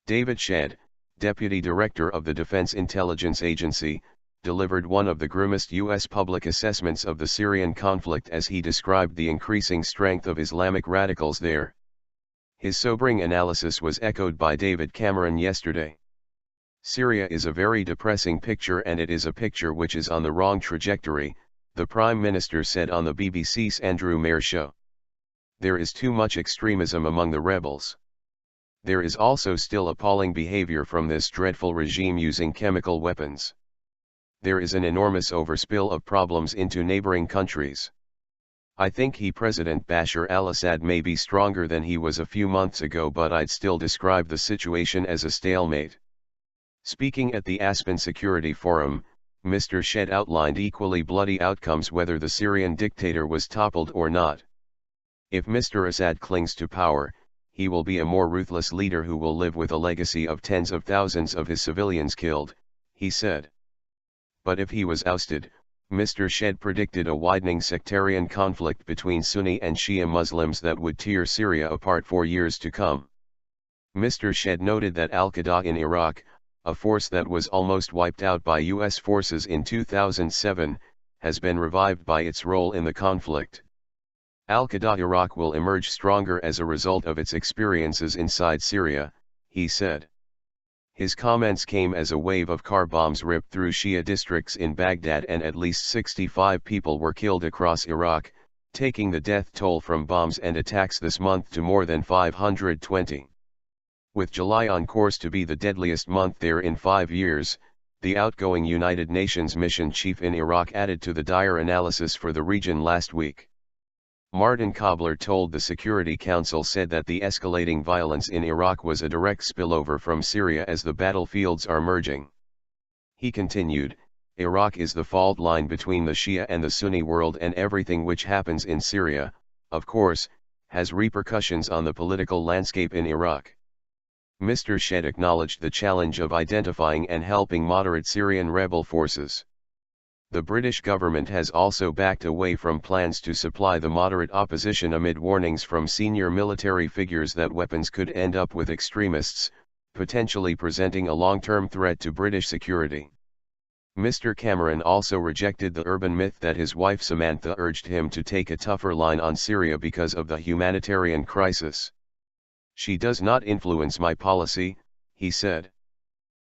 David Shedd, Deputy Director of the Defense Intelligence Agency, delivered one of the grimmest U.S. public assessments of the Syrian conflict as he described the increasing strength of Islamic radicals there. His sobering analysis was echoed by David Cameron yesterday. Syria is a very depressing picture, and it is a picture which is on the wrong trajectory, the Prime Minister said on the BBC's Andrew Marr show. There is too much extremism among the rebels. There is also still appalling behaviour from this dreadful regime using chemical weapons. There is an enormous overspill of problems into neighbouring countries. I think President Bashar al-Assad may be stronger than he was a few months ago, but I'd still describe the situation as a stalemate. Speaking at the Aspen Security Forum, Mr. Shedd outlined equally bloody outcomes whether the Syrian dictator was toppled or not. If Mr. Assad clings to power, he will be a more ruthless leader who will live with a legacy of tens of thousands of his civilians killed, he said. But if he was ousted, Mr. Shedd predicted a widening sectarian conflict between Sunni and Shia Muslims that would tear Syria apart for years to come. Mr. Shedd noted that al-Qaeda in Iraq, a force that was almost wiped out by U.S. forces in 2007, has been revived by its role in the conflict. Al-Qaeda Iraq will emerge stronger as a result of its experiences inside Syria, he said. His comments came as a wave of car bombs ripped through Shia districts in Baghdad and at least 65 people were killed across Iraq, taking the death toll from bombs and attacks this month to more than 520. With July on course to be the deadliest month there in 5 years, the outgoing United Nations mission chief in Iraq added to the dire analysis for the region last week. Martin Kobler told the Security Council said that the escalating violence in Iraq was a direct spillover from Syria as the battlefields are merging. He continued, Iraq is the fault line between the Shia and the Sunni world, and everything which happens in Syria, of course, has repercussions on the political landscape in Iraq. Mr. Shedd acknowledged the challenge of identifying and helping moderate Syrian rebel forces. The British government has also backed away from plans to supply the moderate opposition amid warnings from senior military figures that weapons could end up with extremists, potentially presenting a long-term threat to British security. Mr. Cameron also rejected the urban myth that his wife Samantha urged him to take a tougher line on Syria because of the humanitarian crisis. She does not influence my policy, he said.